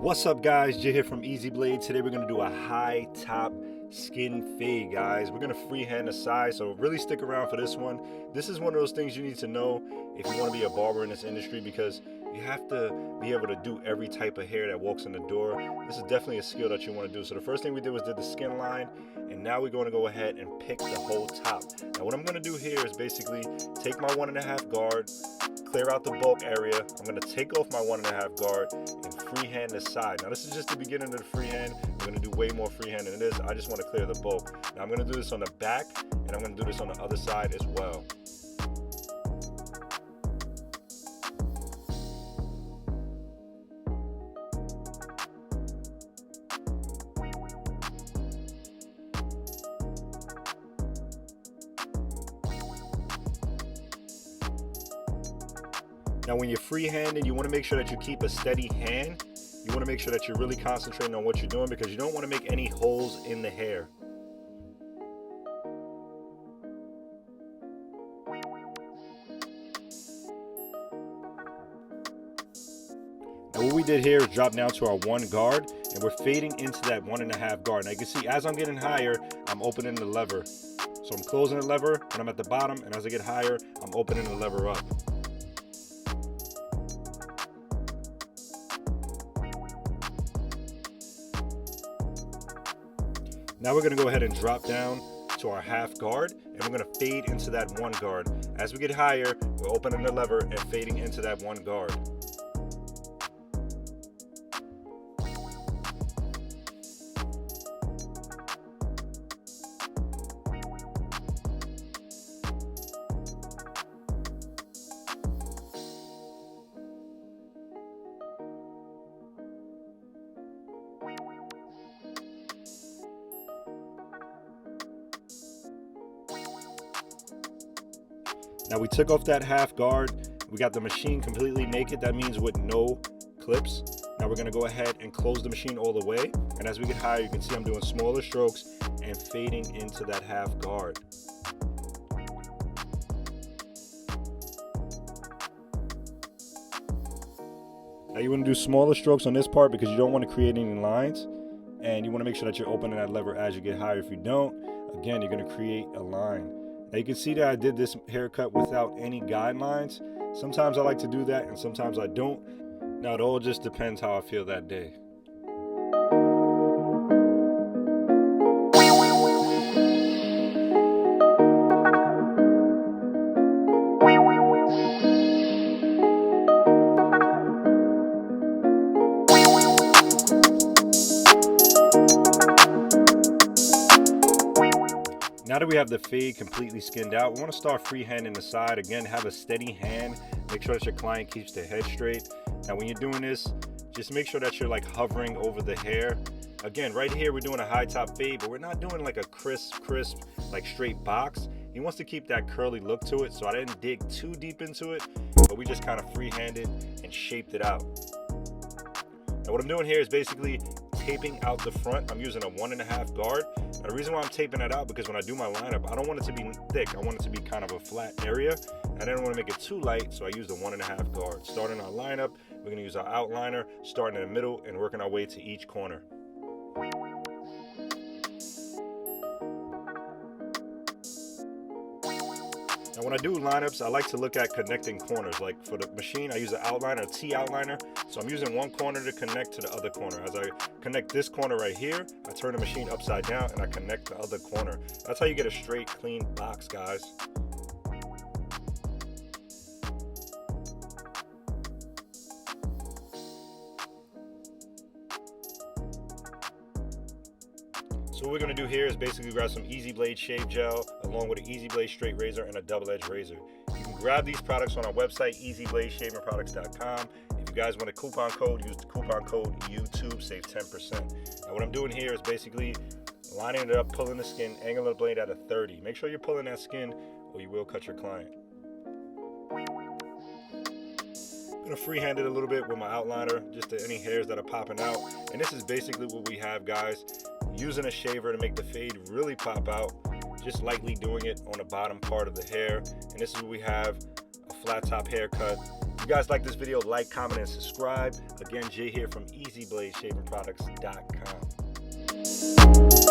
What's up, guys? Jay here from Easy Blade. Today we're going to do a high top skin fade, guys. We're going to freehand the side, so really stick around for this one. This is one of those things you need to know if you want to be a barber in this industry, because you have to be able to do every type of hair that walks in the door. This is definitely a skill that you want to do. So the first thing we did was did the skin line, and now we're going to go ahead and pick the whole top. Now what I'm going to do here is basically take my 1.5 guard, clear out the bulk area. I'm going to take off my 1.5 guard and freehand the side. Now this is just the beginning of the freehand. We're going to do way more freehand than this. I just want to clear the bulk. Now I'm going to do this on the back, and I'm going to do this on the other side as well. Now when you're freehanding, you want to make sure that you keep a steady hand. You want to make sure that you're really concentrating on what you're doing, because you don't want to make any holes in the hair. Now what we did here is drop down to our 1 guard, and we're fading into that 1.5 guard. Now you can see as I'm getting higher, I'm opening the lever. So I'm closing the lever when I'm at the bottom, and as I get higher, I'm opening the lever up. Now we're going to go ahead and drop down to our 1/2 guard, and we're going to fade into that 1 guard. As we get higher, we're opening the lever and fading into that 1 guard. Now we took off that 1/2 guard. We got the machine completely naked. That means with no clips. Now we're gonna go ahead and close the machine all the way. And as we get higher, you can see I'm doing smaller strokes and fading into that 1/2 guard. Now you wanna do smaller strokes on this part because you don't wanna create any lines. And you wanna make sure that you're opening that lever as you get higher. If you don't, again, you're gonna create a line. Now you can see that I did this haircut without any guidelines. Sometimes I like to do that and sometimes I don't. Now it all just depends how I feel that day. Now that we have the fade completely skinned out, we want to start freehanding the side. Again, have a steady hand. Make sure that your client keeps their head straight. Now when you're doing this, just make sure that you're like hovering over the hair. Again, right here we're doing a high top fade, but we're not doing like a crisp, like straight box. He wants to keep that curly look to it, so I didn't dig too deep into it, but we just kind of freehanded and shaped it out. Now what I'm doing here is basically taping out the front. I'm using a 1.5 guard. Now the reason why I'm taping that out, because when I do my lineup, I don't want it to be thick. I want it to be kind of a flat area, and I don't want to make it too light, so I use the 1.5 guard. Starting our lineup, we're going to use our outliner, starting in the middle and working our way to each corner. Now when I do lineups, I like to look at connecting corners. Like for the machine, I use an outliner, a T outliner. So I'm using one corner to connect to the other corner. As I connect this corner right here, I turn the machine upside down and I connect the other corner. That's how you get a straight, clean box, guys. So what we're going to do here is basically grab some Easy Blade shave gel along with an Easy Blade straight razor and a double-edged razor. You can grab these products on our website, easybladeshavingproducts.com. If you guys want a coupon code, use the coupon code YouTube, save 10%. Now what I'm doing here is basically lining it up, pulling the skin, angling the blade at a 30. Make sure you're pulling that skin or you will cut your client. I'm going to freehand it a little bit with my outliner, just to any hairs that are popping out. And this is basically what we have, guys. Using a shaver to make the fade really pop out, just lightly doing it on the bottom part of the hair. And this is what we have, a flat top haircut If you guys like this video, like, comment, and subscribe. Again, Jay here from EasyBladeShavingProducts.com.